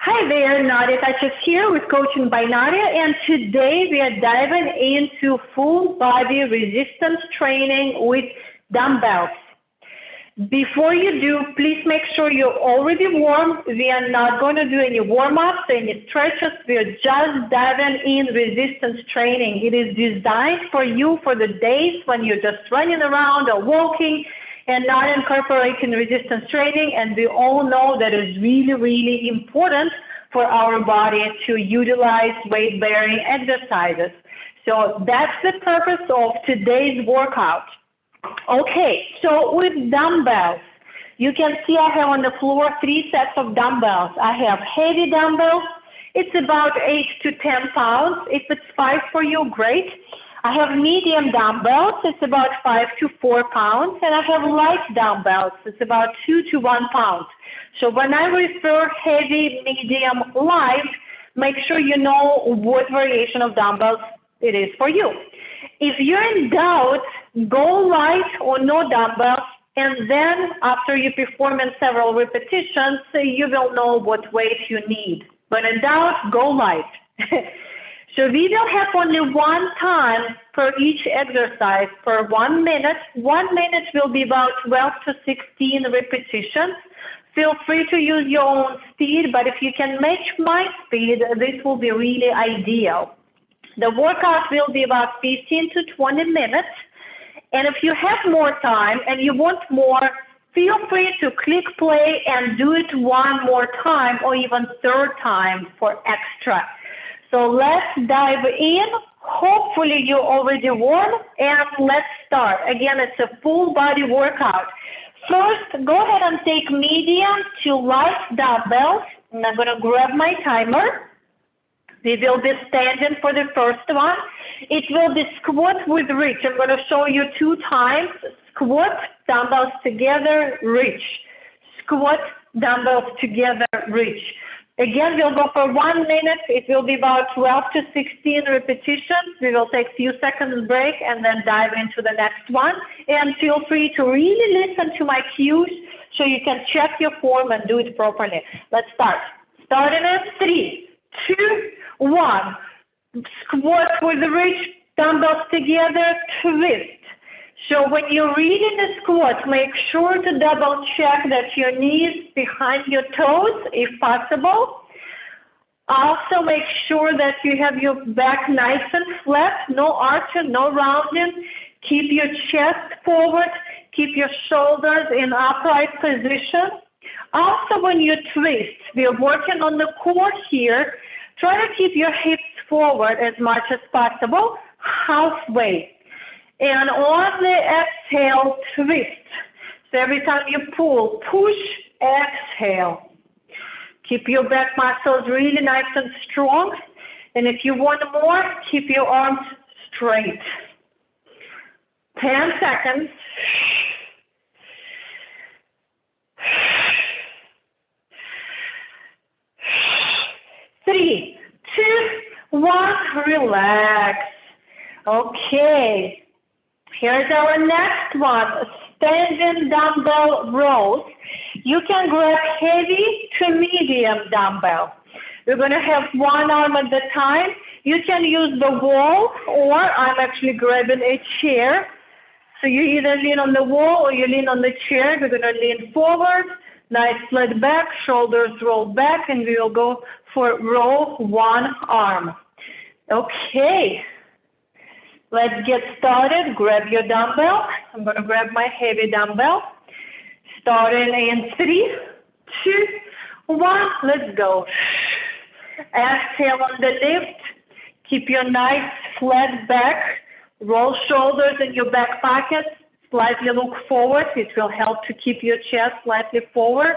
Hi there, Nadia Touches here with Coaching by Nadia, and today we are diving into full body resistance training with dumbbells. Before you do, please make sure you're already warm. We are not going to do any warm-ups, any stretches. We are just diving in resistance training. It is designed for you for the days when you're just running around or walking and not incorporating resistance training. And we all know that it's really, really important for our body to utilize weight-bearing exercises. So that's the purpose of today's workout. Okay, so with dumbbells, you can see I have on the floor 3 sets of dumbbells. I have heavy dumbbells. It's about 8 to 10 pounds. If it's 5 for you, great. I have medium dumbbells. It's about 5 to 4 pounds. And I have light dumbbells. It's about 2 to 1 pound. So when I refer heavy, medium, light, make sure you know what variation of dumbbells it is for you. If you're in doubt, go light or no dumbbells, and then after you perform in several repetitions, you will know what weight you need. But in doubt, go light. So we will have only one time per each exercise per 1 minute. 1 minute will be about 12 to 16 repetitions. Feel free to use your own speed, but if you can match my speed, this will be really ideal. The workout will be about 15 to 20 minutes. And if you have more time and you want more, feel free to click play and do it one more time or even third time for extra. So let's dive in. Hopefully you're already warm, and let's start. Again, it's a full body workout. First, go ahead and take medium to light dumbbells. And I'm going to grab my timer. We will be standing for the first one. It will be squat with reach. I'm going to show you 2 times. Squat, dumbbells together, reach. Squat, dumbbells together, reach. Again, we'll go for 1 minute. It will be about 12 to 16 repetitions. We will take a few seconds break and then dive into the next one. And feel free to really listen to my cues so you can check your form and do it properly. Let's start. Starting in 3, 2, 1. Squat with the reach, dumbbells together, twist. So when you're reading the squat, make sure to double check that your knees behind your toes, if possible. Also make sure that you have your back nice and flat, no arching, no rounding. Keep your chest forward, keep your shoulders in upright position. Also when you twist, we are working on the core here. Try to keep your hips forward as much as possible, halfway. And on the exhale, twist. So every time you pull, push, exhale. Keep your back muscles really nice and strong. And if you want more, keep your arms straight. 10 seconds. 3, 2, 1, relax. Okay. Here's our next one, standing dumbbell rows. You can grab heavy to medium dumbbell. We're going to have one arm at a time. You can use the wall, or I'm actually grabbing a chair. So you either lean on the wall or you lean on the chair. We're going to lean forward, nice flat back, shoulders roll back, and we will go for row 1 arm. Okay. Let's get started. Grab your dumbbell. I'm going to grab my heavy dumbbell. Starting in 3, 2, 1. Let's go. Exhale on the lift. Keep your nice flat back. Roll shoulders in your back pockets. Slightly look forward. It will help to keep your chest slightly forward.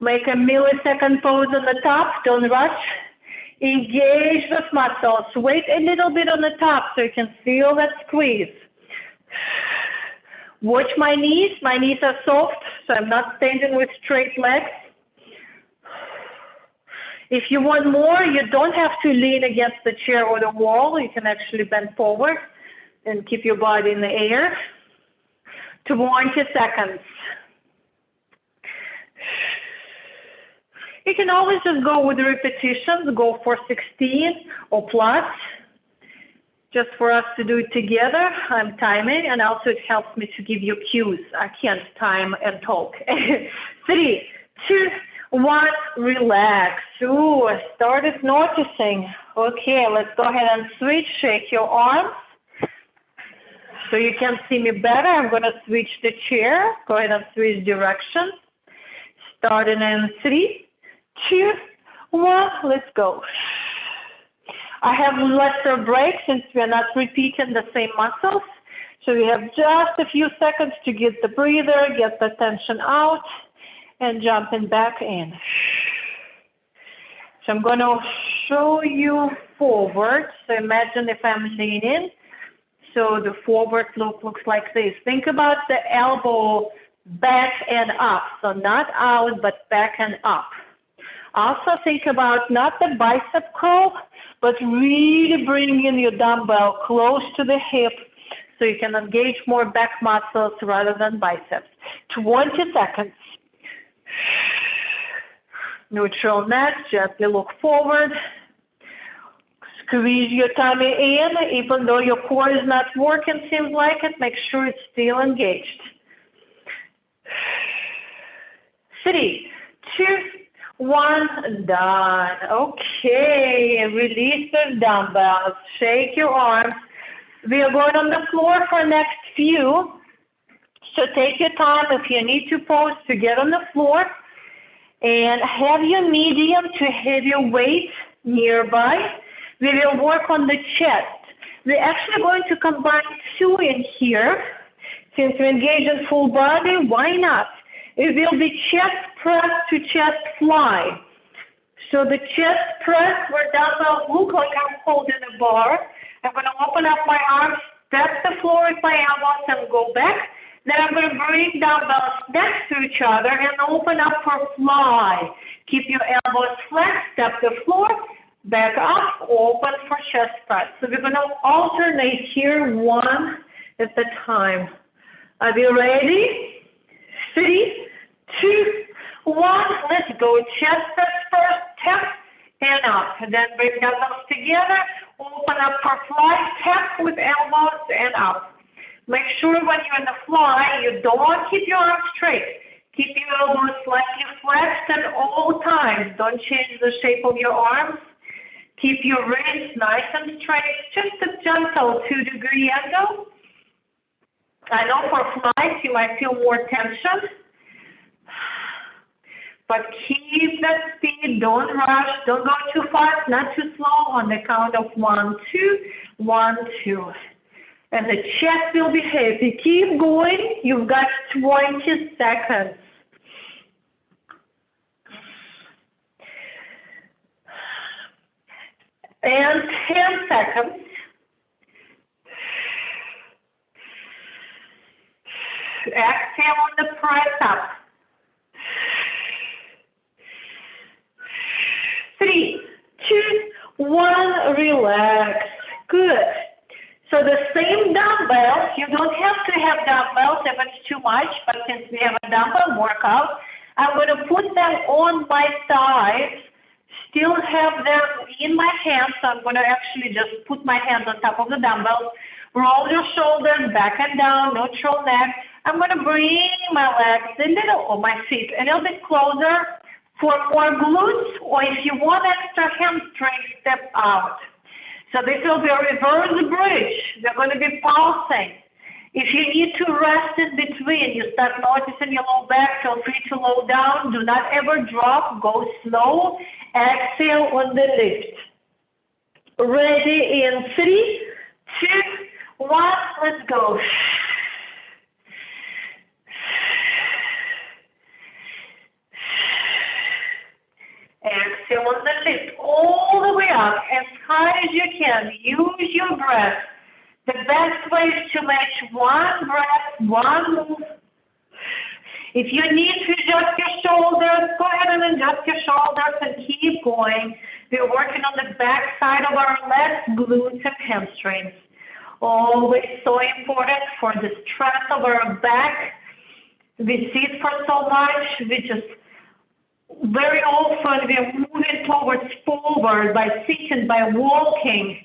Make a millisecond pose on the top. Don't rush. Engage those muscles. Wait a little bit on the top so you can feel that squeeze. Watch my knees. My knees are soft, so I'm not standing with straight legs. If you want more, you don't have to lean against the chair or the wall. You can actually bend forward and keep your body in the air. 20 seconds. You can always just go with the repetitions, go for 16 or plus, just for us to do it together. I'm timing, and also it helps me to give you cues. I can't time and talk. 3, 2, 1, relax. Ooh, I started noticing. Okay, let's go ahead and switch. Shake your arms so you can see me better. I'm going to switch the chair. Go ahead and switch direction. Starting in 3, 2, 1, let's go. I have lesser breaks since we are not repeating the same muscles. So we have just a few seconds to get the breather, get the tension out, and jumping back in. So I'm going to show you forward. So imagine if I'm leaning. So the forward look looks like this. Think about the elbow back and up. So not out, but back and up. Also think about not the bicep curl, but really bringing your dumbbell close to the hip so you can engage more back muscles rather than biceps. 20 seconds. Neutral neck, gently look forward. Squeeze your tummy in, even though your core is not working, seems like it, make sure it's still engaged. 3, 2, 1, done. Okay, release the dumbbells, shake your arms. We are going on the floor for next few. So take your time if you need to pause to get on the floor. And have your medium to heavy weight nearby. We will work on the chest. We're actually going to combine 2 in here. Since we engage in full body, why not? It will be chest press to chest fly. So the chest press where dumbbell look like I'm holding a bar. I'm going to open up my arms, tap the floor with my elbows and go back. Then I'm going to bring dumbbells next to each other and open up for fly. Keep your elbows flat, tap the floor, back up, open for chest press. So we're going to alternate here 1 at a time. Are you ready? 3, 2, 1. Let's go. Chest press first, tap and up. And then bring dumbbells together, open up for fly, tap with elbows and up. Make sure when you're in the fly, you don't keep your arms straight. Keep your elbows slightly flexed at all times. Don't change the shape of your arms. Keep your wrists nice and straight. Just a gentle 2-degree angle. I know for flies you might feel more tension. But keep that speed. Don't rush. Don't go too fast, not too slow. On the count of 1, 2, 1, 2. And the chest will be heavy. Keep going. You've got 20 seconds. And 10 seconds. Exhale on the press up. 3, 2, 1, relax. Good. So the same dumbbells, you don't have to have dumbbells if it's too much, but since we have a dumbbell workout, I'm going to put them on my thighs, still have them in my hands, so I'm going to actually just put my hands on top of the dumbbells, roll your shoulders back and down, neutral neck. I'm going to bring my legs a little, or my feet a little bit closer for more glutes, or if you want extra hamstring, step out. So this will be a reverse bridge. We're going to be pulsing. If you need to rest in between, you start noticing your low back, feel free to low down. Do not ever drop. Go slow. Exhale on the lift. Ready in 3, 2, 1. Let's go. Exhale on the lift all the way up as high as you can. Use your breath. The best way is to match one breath, one move. If you need to adjust your shoulders, go ahead and adjust your shoulders and keep going. We're working on the back side of our legs, glutes, and hamstrings. Always so important for the strength of our back. We sit for so much, we just Very often we're moving towards forward by sitting, by walking,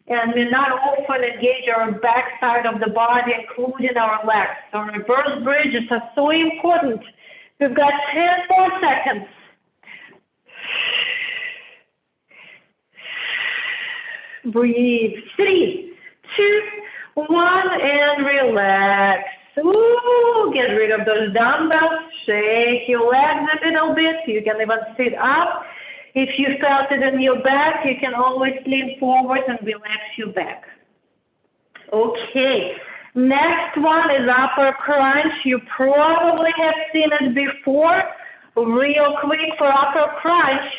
and we not often engage our back side of the body, including our legs. So reverse bridges are so important. We've got 10 more seconds. Breathe. 3, 2, 1, and relax. Ooh, get rid of those dumbbells. Shake your legs a little bit. You can even sit up. If you felt it in your back, you can always lean forward and relax your back. Okay. Next one is upper crunch. You probably have seen it before. Real quick for upper crunch.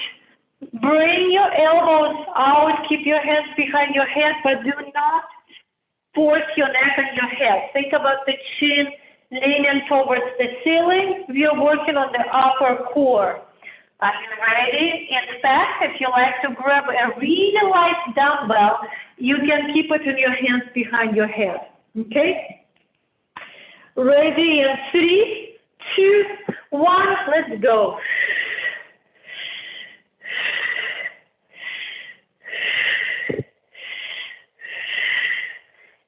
Bring your elbows out. Keep your hands behind your head, but do not force your neck on your head. Think about the chin leaning towards the ceiling. We are working on the upper core. Are you ready? In fact, if you like to grab a really light dumbbell, you can keep it in your hands behind your head. Okay? Ready in 3, 2, 1. Let's go.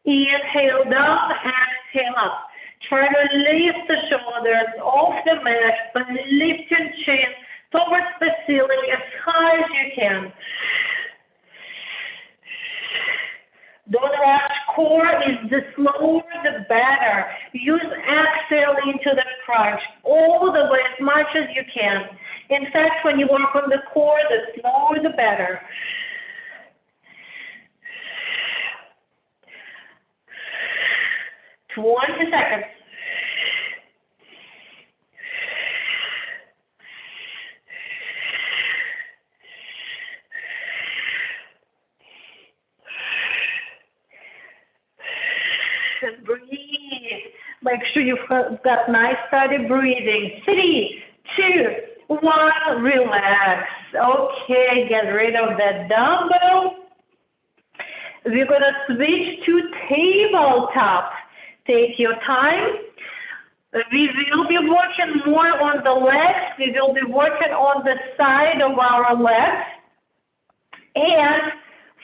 Inhale down, exhale up. Try to lift the shoulders off the mat by lifting chin towards the ceiling as high as you can. Don't rush. Core is the slower the better. Use exhale into the crunch all the way as much as you can. In fact, when you work on the core, the slower the better. 20 seconds. And breathe. Make sure you've got nice steady breathing. 3, 2, 1. Relax. Okay, get rid of that dumbbell. We're going to switch to tabletop. Take your time. We will be working more on the legs. We will be working on the side of our legs. And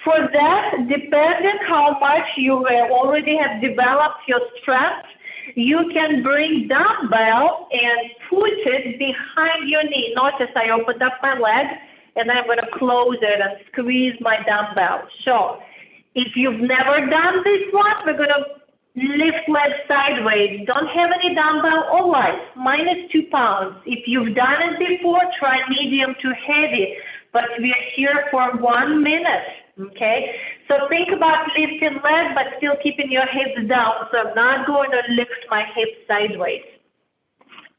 for that, depending how much you already have developed your strength, you can bring dumbbell and put it behind your knee. Notice I opened up my leg and I'm going to close it and squeeze my dumbbell. So if you've never done this one, we're going to lift leg sideways. Don't have any dumbbell, all right, -2 pounds. If you've done it before, try medium to heavy, but we are here for 1 minute, okay? So think about lifting leg, but still keeping your hips down. So I'm not going to lift my hips sideways.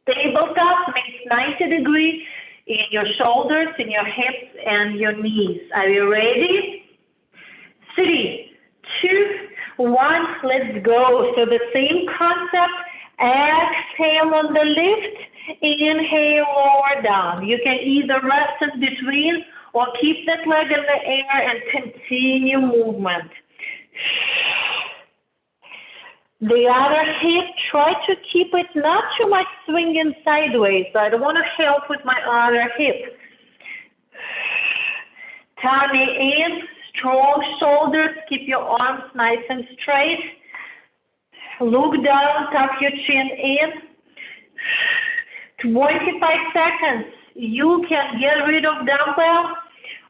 Tabletop makes 90 degrees in your shoulders, in your hips, and your knees. Are you ready? 3, 2, 1, let's go. So the same concept, exhale on the lift, inhale, lower down. You can either rest in between or keep that leg in the air and continue movement. The other hip, try to keep it not too much swinging sideways. So I don't want to help with my other hip. Tummy in. Strong shoulders, keep your arms nice and straight. Look down, tuck your chin in. 25 seconds. You can get rid of dumbbell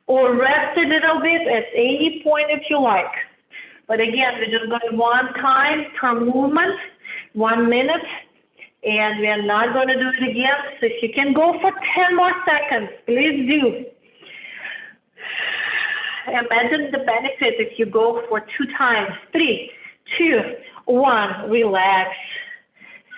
or rest a little bit at any point if you like. But again, we're just going one time per movement, 1 minute, and we are not going to do it again. So if you can go for 10 more seconds, please do. Imagine the benefit if you go for 2 times. 3, 2, 1, relax.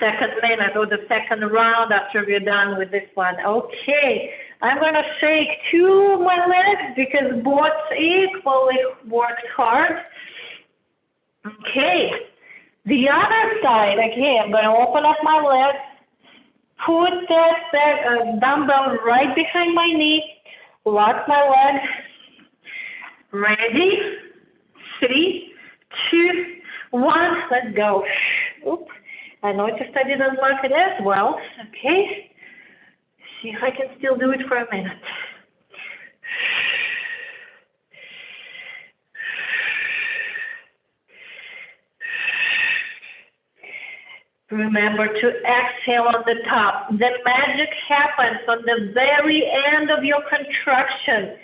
Second minute or the second round after we're done with this one. Okay, I'm going to shake 2 my legs because both equally worked hard. Okay, the other side, okay, I'm going to open up my legs, put that dumbbell right behind my knee, lock my legs. Ready? 3, 2, 1, let's go. Oops, I noticed I didn't lock it as well. Okay. see if I can still do it for a minute. Remember to exhale on the top. The magic happens on the very end of your contraction.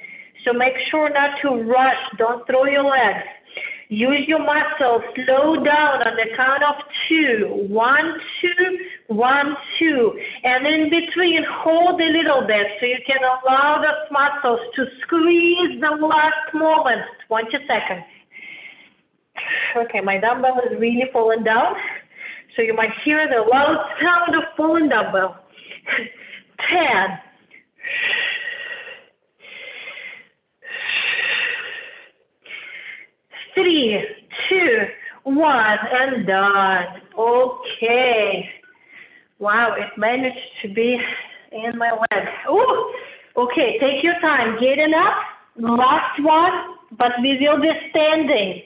So make sure not to rush. Don't throw your legs. Use your muscles. Slow down on the count of 2. 1, 2, 1, 2. And in between, hold a little bit so you can allow those muscles to squeeze the last moment. 20 seconds. Okay, my dumbbell is really falling down. So you might hear the loud sound of falling dumbbell. 10. 3, 2, 1, and done. Okay. Wow, it managed to be in my leg. Ooh. Okay, take your time. Getting up. Last one, but we will be standing.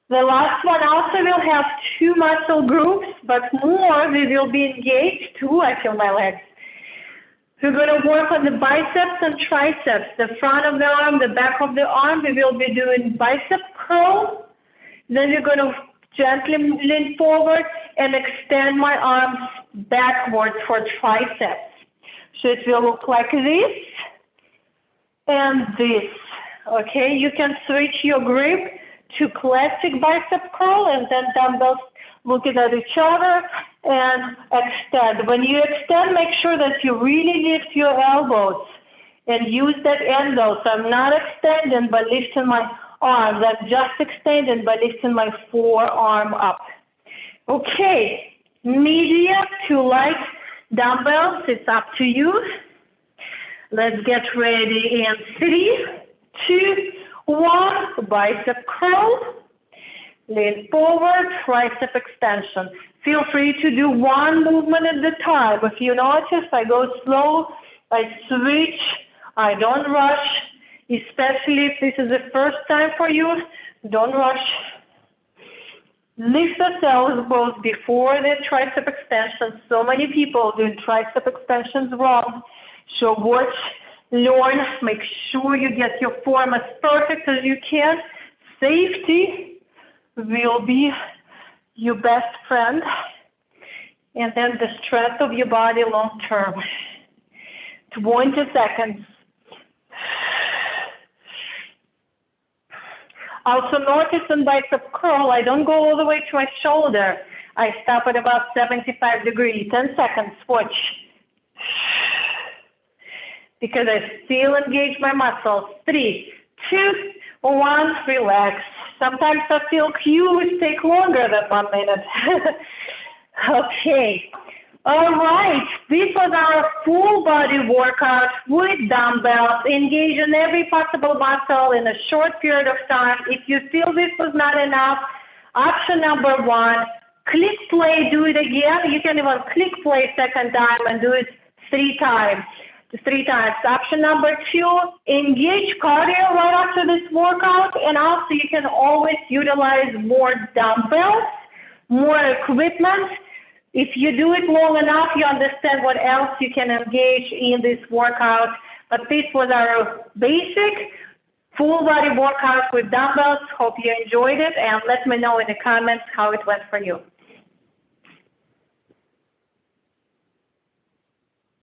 The last one also will have 2 muscle groups, but more we will be engaged. Ooh, I feel my legs. We're going to work on the biceps and triceps, the front of the arm, the back of the arm. We will be doing bicep curl. Then we're going to gently lean forward and extend my arms backwards for triceps. So it will look like this and this. Okay, you can switch your grip to classic bicep curl and then dumbbells looking at each other and extend. When you extend, make sure that you really lift your elbows and use that angle. So I'm not extending by lifting my arms. I'm just extending by lifting my forearm up. Okay, medium to light dumbbells, it's up to you. Let's get ready in 3, 2, 1, bicep curl, lean forward, tricep extension. Feel free to do one movement at a time. If you notice, I go slow, I switch, I don't rush, especially if this is the first time for you, don't rush. Lift the elbows before the tricep extension. So many people do tricep extensions wrong. So watch, learn, make sure you get your form as perfect as you can. Safety will be your best friend. And then the strength of your body long term. 20 seconds. Also notice in bicep curl, I don't go all the way to my shoulder. I stop at about 75 degrees. 10 seconds, watch. Because I still engage my muscles. 3, 2, 1, relax. Sometimes I feel cues take longer than 1 minute. Okay. All right. This was our full body workout with dumbbells, engaging every possible muscle in a short period of time. If you feel this was not enough, option number 1, click play, do it again. You can even click play second time and do it 3 times. 3 times. Option number 2, engage cardio right after this workout, and also you can always utilize more dumbbells, more equipment. If you do it long enough, you understand what else you can engage in this workout. But this was our basic full body workout with dumbbells. Hope you enjoyed it, and let me know in the comments how it went for you.